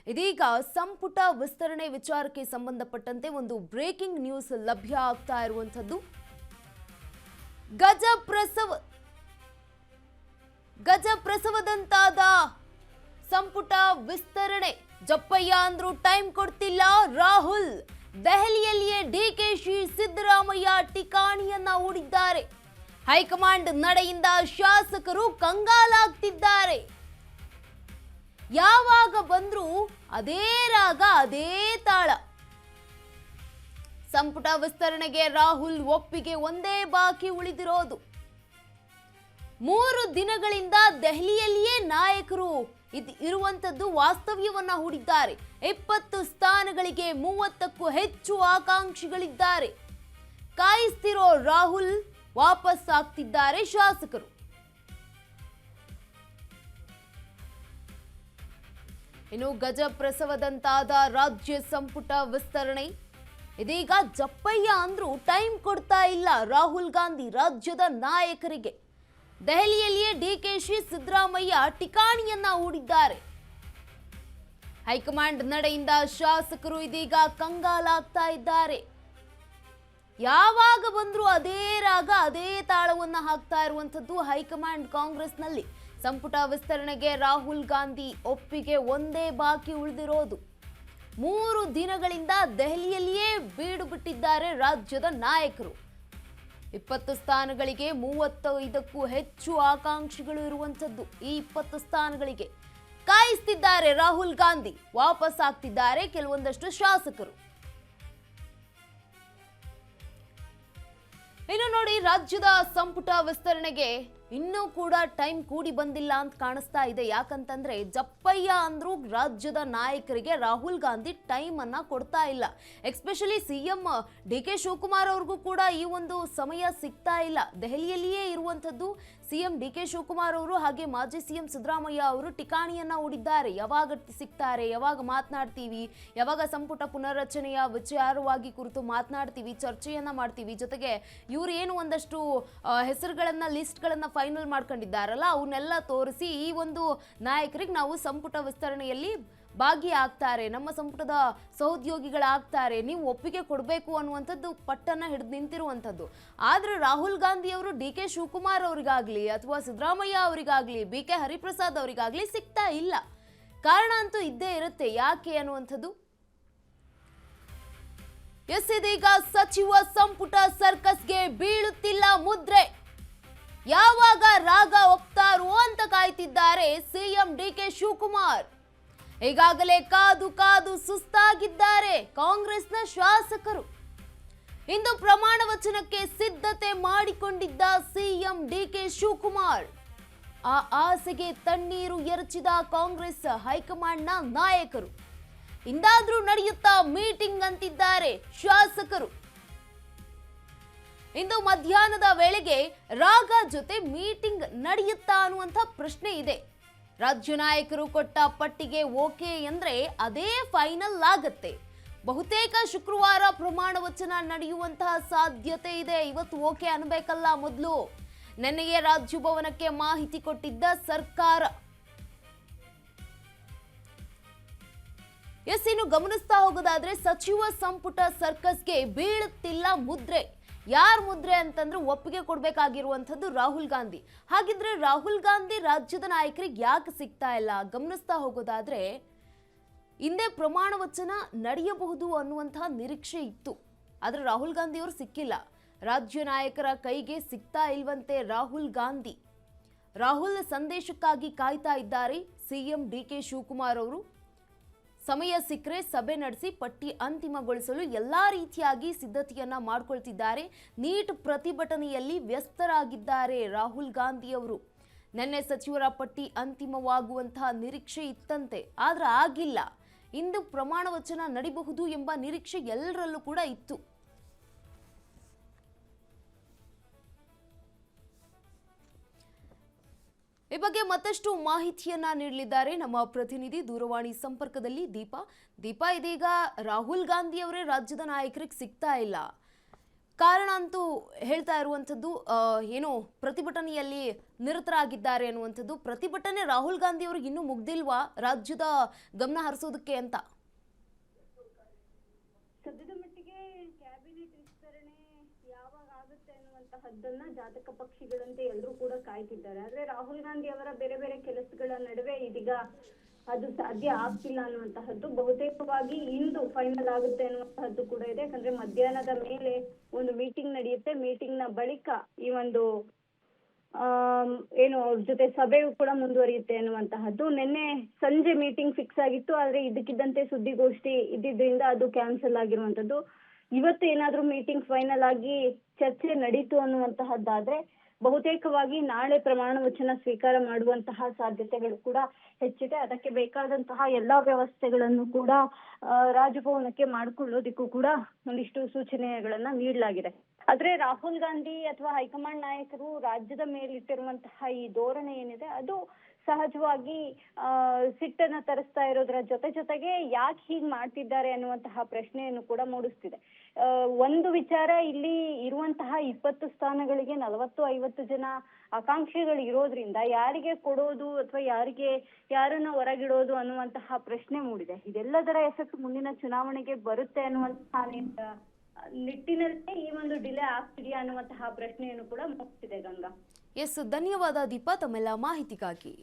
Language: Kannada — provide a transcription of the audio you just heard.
ಇದೀಗ ಸಂಪುಟ ವಿಸ್ತರಣೆ ವಿಚಾರಕ್ಕೆ ಸಂಬಂಧಪಟ್ಟಂತೆ ಒಂದು ಬ್ರೇಕಿಂಗ್ ನ್ಯೂಸ್ ಲಭ್ಯ ಆಗ್ತಾ ಇರುವಂತದ್ದು. ಗಜಪ್ರಸವದಂತಾದ ಸಂಪುಟ ವಿಸ್ತರಣೆ. ಜಪ್ಪಯ್ಯ ಅಂದ್ರೂ ಟೈಮ್ ಕೊಡ್ತಿಲ್ಲ ರಾಹುಲ್. ದೆಹಲಿಯಲ್ಲಿಯೇ ಡಿಕೆಶಿ ಸಿದ್ದರಾಮಯ್ಯ ಠಿಕಾಣಿಯನ್ನ ಹೂಡಿದ್ದಾರೆ. ಹೈಕಮಾಂಡ್ ನಡೆಯಿಂದ ಶಾಸಕರು ಕಂಗಾಲಾಗ್ತಿದ್ದಾರೆ. ಯಾವಾಗ ಬಂದ್ರೂ ಅದೇ ರಾಗ ಅದೇ ತಾಳ. ಸಂಪುಟ ವಿಸ್ತರಣೆಗೆ ರಾಹುಲ್ ಒಪ್ಪಿಗೆ ಒಂದೇ ಬಾಕಿ ಉಳಿದಿರೋದು. 3 ದಿನಗಳಿಂದ ದೆಹಲಿಯಲ್ಲಿಯೇ ನಾಯಕರು ಇರುವಂತದ್ದು ವಾಸ್ತವ್ಯವನ್ನ ಹೂಡಿದ್ದಾರೆ. 20 ಸ್ಥಾನಗಳಿಗೆ 30ಕ್ಕೂ ಹೆಚ್ಚು ಆಕಾಂಕ್ಷಿಗಳಿದ್ದಾರೆ. ಕಾಯಿಸ್ತಿರೋ ರಾಹುಲ್ ವಾಪಸ್ ಆಗ್ತಿದ್ದಾರೆ ಶಾಸಕರು. ಇನ್ನು ಗಜಪ್ರಸವದಂತಾದ ರಾಜ್ಯ ಸಂಪುಟ ವಿಸ್ತರಣೆ. ಇದೀಗ ಜಪ್ಪಯ್ಯ ಅಂದ್ರೂ ಟೈಮ್ ಕೊಡ್ತಾ ಇಲ್ಲ ರಾಹುಲ್ ಗಾಂಧಿ ರಾಜ್ಯದ ನಾಯಕರಿಗೆ. ದೆಹಲಿಯಲ್ಲಿಯೇ ಡಿಕೆಶಿ ಸಿದ್ದರಾಮಯ್ಯ ಠಿಕಾಣಿಯನ್ನ ಹೂಡಿದ್ದಾರೆ. ಹೈಕಮಾಂಡ್ ನಡೆಯಿಂದ ಶಾಸಕರು ಇದೀಗ ಕಂಗಾಲಾಗ್ತಾ ಇದ್ದಾರೆ. ಯಾವಾಗ ಬಂದ್ರೂ ಅದೇ ರಾಗ ಅದೇ ತಾಳವನ್ನ ಹಾಕ್ತಾ ಇರುವಂತದ್ದು ಹೈಕಮಾಂಡ್ ಕಾಂಗ್ರೆಸ್ನಲ್ಲಿ. ಸಂಪುಟ ವಿಸ್ತರಣೆಗೆ ರಾಹುಲ್ ಗಾಂಧಿ ಒಪ್ಪಿಗೆ ಒಂದೇ ಬಾಕಿ ಉಳಿದಿರೋದು. 3 ದಿನಗಳಿಂದ ದೆಹಲಿಯಲ್ಲಿಯೇ ಬೀಡು ಬಿಟ್ಟಿದ್ದಾರೆ ರಾಜ್ಯದ ನಾಯಕರು. 20 ಸ್ಥಾನಗಳಿಗೆ 35ಕ್ಕೂ ಹೆಚ್ಚು ಆಕಾಂಕ್ಷಿಗಳು ಇರುವಂತದ್ದು. ಈ 20 ಸ್ಥಾನಗಳಿಗೆ ಕಾಯಿಸ್ತಿದ್ದಾರೆ ರಾಹುಲ್ ಗಾಂಧಿ. ವಾಪಸ್ ಆಗ್ತಿದ್ದಾರೆ ಕೆಲವೊಂದಷ್ಟು ಶಾಸಕರು. ಇನ್ನು ನೋಡಿ, ರಾಜ್ಯದ ಸಂಪುಟ ವಿಸ್ತರಣೆಗೆ ಇನ್ನೂ ಕೂಡ ಟೈಮ್ ಕೂಡಿ ಬಂದಿಲ್ಲ ಅಂತ ಕಾಣಿಸ್ತಾ ಇದೆ. ಯಾಕಂತಂದ್ರೆ ಜಪ್ಪಯ್ಯ ಅಂದ್ರೂ ರಾಜ್ಯದ ನಾಯಕರಿಗೆ ರಾಹುಲ್ ಗಾಂಧಿ ಟೈಮ್ ಅನ್ನ ಕೊಡ್ತಾ ಇಲ್ಲ. ಎಸ್ಪೆಷಲಿ ಸಿಎಂ ಡಿಕೆ ಶಿವಕುಮಾರ್ ಅವ್ರಿಗೂ ಕೂಡ ಈ ಒಂದು ಸಮಯ ಸಿಗ್ತಾ ಇಲ್ಲ. ದೆಹಲಿಯಲ್ಲಿಯೇ ಇರುವಂತದ್ದು ಸಿಎಂ ಡಿಕೆ ಶಿವಕುಮಾರ್ ಅವರು ಹಾಗೆ ಮಾಜಿ ಸಿಎಂ ಸಿದ್ದರಾಮಯ್ಯ ಅವರು ಠಿಕಾಣಿಯನ್ನ ಹೂಡಿದ್ದಾರೆ. ಯಾವಾಗ ಸಿಗ್ತಾರೆ, ಯಾವಾಗ ಮಾತನಾಡ್ತೀವಿ, ಯಾವಾಗ ಸಂಪುಟ ಪುನರ್ರಚನೆಯ ವಿಚಾರವಾಗಿ ಕುರಿತು ಮಾತನಾಡ್ತೀವಿ, ಚರ್ಚೆಯನ್ನ ಮಾಡ್ತೀವಿ. ಜೊತೆಗೆ ಇವ್ರು ಏನು ಒಂದಷ್ಟು ಹೆಸರುಗಳನ್ನ ಲಿಸ್ಟ್ಗಳನ್ನ ಫೈನಲ್ ಮಾಡ್ಕೊಂಡಿದ್ದಾರಲ್ಲ, ಅವನ್ನೆಲ್ಲ ತೋರಿಸಿ ಈ ಒಂದು ನಾಯಕರಿಗೆ ನಾವು ಸಂಪುಟ ವಿಸ್ತರಣೆಯಲ್ಲಿ ಭಾಗಿಯಾಗ್ತಾರೆ, ನಮ್ಮ ಸಂಪುಟದ ಸಹೋದ್ಯೋಗಿಗಳಾಗ್ತಾರೆ, ನೀವು ಒಪ್ಪಿಗೆ ಕೊಡಬೇಕು ಅನ್ನುವಂಥದ್ದು ಪಟ್ಟನ್ನ ಹಿಡಿದು ನಿಂತಿರುವಂಥದ್ದು. ಆದ್ರೆ ರಾಹುಲ್ ಗಾಂಧಿ ಅವರು ಡಿ ಕೆ ಶಿವಕುಮಾರ್ ಅವರಿಗಾಗ್ಲಿ ಅಥವಾ ಸಿದ್ದರಾಮಯ್ಯ ಅವರಿಗಾಗ್ಲಿ BK ಹರಿಪ್ರಸಾದ್ ಅವರಿಗಾಗ್ಲಿ ಸಿಗ್ತಾ ಇಲ್ಲ. ಕಾರಣ ಅಂತೂ ಇದ್ದೇ ಇರುತ್ತೆ. ಯಾಕೆ ಅನ್ನುವಂಥದ್ದು. ಇದೀಗ ಸಚಿವ ಸಂಪುಟ ಸರ್ಕಸ್ಗೆ ಬೀಳುತ್ತಿಲ್ಲ ಮುದ್ರೆ. ಯಾವಾಗ ರಾಗ ಒಪ್ತಾರೋ ಅಂತ ಕಾಯ್ತಿದ್ದಾರೆ ಸಿಎಂ ಡಿಕೆ ಶಿವಕುಮಾರ್. ಈಗಾಗಲೇ ಕಾದು ಕಾದು ಸುಸ್ತಾಗಿದ್ದಾರೆ ಕಾಂಗ್ರೆಸ್ನ ಶಾಸಕರು. ಇಂದು ಪ್ರಮಾಣ ವಚನಕ್ಕೆ ಸಿದ್ಧತೆ ಮಾಡಿಕೊಂಡಿದ್ದ ಸಿಎಂ ಡಿಕೆ ಶಿವಕುಮಾರ್. ಆ ಆಸೆಗೆ ತಣ್ಣೀರು ಎರಚಿದ ಕಾಂಗ್ರೆಸ್ ಹೈಕಮಾಂಡ್ನ ನಾಯಕರು. ಇಂದಾದ್ರೂ ನಡೆಯುತ್ತಾ ಮೀಟಿಂಗ್ ಅಂತಿದ್ದಾರೆ ಶಾಸಕರು. ಇಂದು ಮಧ್ಯಾಹ್ನದ ವೇಳೆಗೆ ರಾಗ ಜೊತೆ ಮೀಟಿಂಗ್ ನಡೆಯುತ್ತಾ ಅನ್ನುವಂಥ ಪ್ರಶ್ನೆ ಇದೆ. ರಾಜ್ಯ ನಾಯಕರು ಕೊಟ್ಟ ಪಟ್ಟಿಗೆ ಓಕೆ ಅಂದ್ರೆ ಅದೇ ಫೈನಲ್ ಆಗತ್ತೆ. ಬಹುತೇಕ ಶುಕ್ರವಾರ ಪ್ರಮಾಣ ವಚನ ನಡೆಯುವಂತಹ ಸಾಧ್ಯತೆ ಇದೆ. ಇವತ್ತು ಓಕೆ ಅನ್ಬೇಕಲ್ಲ ಮೊದಲು. ನೆನ್ನೆಯೇ ರಾಜಭವನಕ್ಕೆ ಮಾಹಿತಿ ಕೊಟ್ಟಿದ್ದ ಸರ್ಕಾರ. ಇನ್ನು ಗಮನಿಸ್ತಾ ಹೋಗೋದಾದ್ರೆ ಸಚಿವ ಸಂಪುಟ ಸರ್ಕಸ್ಗೆ ಬೀಳುತ್ತಿಲ್ಲ ಮುದ್ರೆ. ಯಾರ್ ಮುದ್ರೆ ಅಂತಂದ್ರೆ ಒಪ್ಪಿಗೆ ಕೊಡ್ಬೇಕಾಗಿರುವಂಥದ್ದು ರಾಹುಲ್ ಗಾಂಧಿ. ಹಾಗಿದ್ರೆ ರಾಹುಲ್ ಗಾಂಧಿ ರಾಜ್ಯದ ನಾಯಕರಿಗೆ ಯಾಕೆ ಸಿಗ್ತಾ ಇಲ್ಲ? ಗಮನಿಸ್ತಾ ಹೋಗೋದಾದ್ರೆ ಹಿಂದೆ ಪ್ರಮಾಣ ವಚನ ನಡೆಯಬಹುದು ಅನ್ನುವಂತಹ ನಿರೀಕ್ಷೆ ಇತ್ತು. ಆದ್ರೆ ರಾಹುಲ್ ಗಾಂಧಿ ಅವರು ಸಿಕ್ಕಿಲ್ಲ. ರಾಜ್ಯ ನಾಯಕರ ಕೈಗೆ ಸಿಗ್ತಾ ಇಲ್ವಂತೆ ರಾಹುಲ್ ಗಾಂಧಿ. ರಾಹುಲ್ ಸಂದೇಶಕ್ಕಾಗಿ ಕಾಯ್ತಾ ಇದ್ದಾರೆ ಸಿಎಂ ಡಿಕೆ ಶಿವಕುಮಾರ್ ಅವರು. ಸಮಯ ಸಿಕ್ಕರೆ ಸಭೆ ನಡೆಸಿ ಪಟ್ಟಿ ಅಂತಿಮಗೊಳಿಸಲು ಎಲ್ಲಾ ರೀತಿಯಾಗಿ ಸಿದ್ಧತೆಯನ್ನ ಮಾಡಿಕೊಳ್ತಿದ್ದಾರೆ. ನೀಟ್ ಪ್ರತಿಭಟನೆಯಲ್ಲಿ ವ್ಯಸ್ತರಾಗಿದ್ದಾರೆ ರಾಹುಲ್ ಗಾಂಧಿ ಅವರು. ನಿನ್ನೆ ಸಚಿವರ ಪಟ್ಟಿ ಅಂತಿಮವಾಗುವಂತಹ ನಿರೀಕ್ಷೆ ಇತ್ತಂತೆ, ಆದ್ರೆ ಆಗಿಲ್ಲ. ಇಂದು ಪ್ರಮಾಣ ವಚನ ನಡೆಯಬಹುದು ಎಂಬ ನಿರೀಕ್ಷೆ ಎಲ್ಲರಲ್ಲೂ ಕೂಡ ಇತ್ತು. ಈ ಬಗ್ಗೆ ಮತ್ತಷ್ಟು ಮಾಹಿತಿಯನ್ನ ನೀಡಲಿದ್ದಾರೆ ನಮ್ಮ ಪ್ರತಿನಿಧಿ ದೂರವಾಣಿ ಸಂಪರ್ಕದಲ್ಲಿ ದೀಪಾ. ಇದೀಗ ರಾಹುಲ್ ಗಾಂಧಿ ಅವರೇ ರಾಜ್ಯದ ನಾಯಕರಿಗೆ ಸಿಗ್ತಾ ಇಲ್ಲ. ಕಾರಣ ಅಂತೂ ಹೇಳ್ತಾ ಇರುವಂಥದ್ದು ಏನು ಪ್ರತಿಭಟನೆಯಲ್ಲಿ ನಿರತರಾಗಿದ್ದಾರೆ ಅನ್ನುವಂಥದ್ದು. ಪ್ರತಿಭಟನೆ ರಾಹುಲ್ ಗಾಂಧಿ ಅವ್ರಿಗೆ ಇನ್ನೂ ಮುಗ್ದಿಲ್ವಾ ರಾಜ್ಯದ ಗಮನ ಹರಿಸೋದಕ್ಕೆ ಅಂತ? ಸದ್ಯದ ಮಟ್ಟಿಗೆ ಕ್ಯಾಬಿನೆಟ್ ವಿಸ್ತರಣೆ ಯಾವಾಗ ಆಗುತ್ತೆ ಅನ್ನುವಂತಹದ್ದನ್ನ ಜಾತಕ ಪಕ್ಷಿಗಳಂತೆ ಎಲ್ಲರೂ ಕೂಡ ಕಾಯ್ತಿದ್ದಾರೆ. ಆದ್ರೆ ರಾಹುಲ್ ಗಾಂಧಿ ಅವರ ಬೇರೆ ಬೇರೆ ಕೆಲಸಗಳ ನಡುವೆ ಇದೀಗ ಅದು ಸಾಧ್ಯ ಆಗ್ತಿಲ್ಲ ಅನ್ನುವಂತಹದ್ದು ಬಹುತೇಕವಾಗಿ ಇಂದು ಫೈನಲ್ ಆಗುತ್ತೆ ಅನ್ನುವಂತಹದ್ದು ಕೂಡ ಇದೆ. ಯಾಕಂದ್ರೆ ಮಧ್ಯಾಹ್ನದ ಮೇಲೆ ಒಂದು ಮೀಟಿಂಗ್ ನಡೆಯುತ್ತೆ. ಮೀಟಿಂಗ್ ನ ಬಳಿಕ ಈ ಒಂದು ಏನು ಅವ್ರ ಜೊತೆ ಸಭೆಯು ಕೂಡ ಮುಂದುವರಿಯುತ್ತೆ ಅನ್ನುವಂತಹದ್ದು. ನಿನ್ನೆ ಸಂಜೆ ಮೀಟಿಂಗ್ ಫಿಕ್ಸ್ ಆಗಿತ್ತು, ಆದ್ರೆ ಇದಕ್ಕಿದ್ದಂತೆ ಸುದ್ದಿಗೋಷ್ಠಿ ಇದ್ದಿದ್ರಿಂದ ಅದು ಕ್ಯಾನ್ಸಲ್ ಆಗಿರುವಂತದ್ದು. ಇವತ್ತು ಏನಾದ್ರೂ ಮೀಟಿಂಗ್ ಫೈನಲ್ ಆಗಿ ಚರ್ಚೆ ನಡೀತು ಅನ್ನುವಂತಹದ್ದಾದ್ರೆ ಬಹುತೇಕವಾಗಿ ನಾಳೆ ಪ್ರಮಾಣ ವಚನ ಸ್ವೀಕಾರ ಮಾಡುವಂತಹ ಸಾಧ್ಯತೆಗಳು ಕೂಡ ಹೆಚ್ಚಿದೆ. ಅದಕ್ಕೆ ಬೇಕಾದಂತಹ ಎಲ್ಲಾ ವ್ಯವಸ್ಥೆಗಳನ್ನು ಕೂಡ ರಾಜಭವನಕ್ಕೆ ಮಾಡಿಕೊಳ್ಳೋದಿಕ್ಕೂ ಕೂಡ ಒಂದಿಷ್ಟು ಸೂಚನೆಗಳನ್ನ ನೀಡಲಾಗಿದೆ. ಆದ್ರೆ ರಾಹುಲ್ ಗಾಂಧಿ ಅಥವಾ ಹೈಕಮಾಂಡ್ ನಾಯಕರು ರಾಜ್ಯದ ಮೇಲಿಟ್ಟಿರುವಂತಹ ಈ ಧೋರಣೆ ಏನಿದೆ ಅದು ಸಹಜವಾಗಿ ಸಿಟ್ಟನ್ನ ತರಿಸ್ತಾ ಇರೋದ್ರ ಜೊತೆಗೆ ಯಾಕೆ ಹೀಗ್ ಮಾಡ್ತಿದ್ದಾರೆ ಅನ್ನುವಂತಹ ಪ್ರಶ್ನೆಯನ್ನು ಕೂಡ ಮೂಡಿಸ್ತಿದೆ. ಒಂದು ವಿಚಾರ, ಇಲ್ಲಿ ಇರುವಂತಹ 20 ಸ್ಥಾನಗಳಿಗೆ 40-50 ಜನ ಆಕಾಂಕ್ಷಿಗಳು ಇರೋದ್ರಿಂದ ಯಾರಿಗೆ ಕೊಡೋದು ಅಥವಾ ಯಾರನ್ನ ಹೊರಗಿಡೋದು ಅನ್ನುವಂತಹ ಪ್ರಶ್ನೆ ಮೂಡಿದೆ. ಇದೆಲ್ಲದರ ಎಫೆಕ್ಟ್ ಮುಂದಿನ ಚುನಾವಣೆಗೆ ಬರುತ್ತೆ ಅನ್ನುವಂತಹ ನಿಟ್ಟಿನಲ್ಲೇ ಈ ಒಂದು ಡಿಲೇ ಆಗ್ತಿದೆಯಾ ಅನ್ನುವಂತಹ ಪ್ರಶ್ನೆಯನ್ನು ಕೂಡ ಮೂಡಿಸಿದೆ ಗಂಗಾ. ಎಸ್, ಧನ್ಯವಾದ ದೀಪಾ ತಮ್ಮೆಲ್ಲ ಮಾಹಿತಿಗಾಗಿ.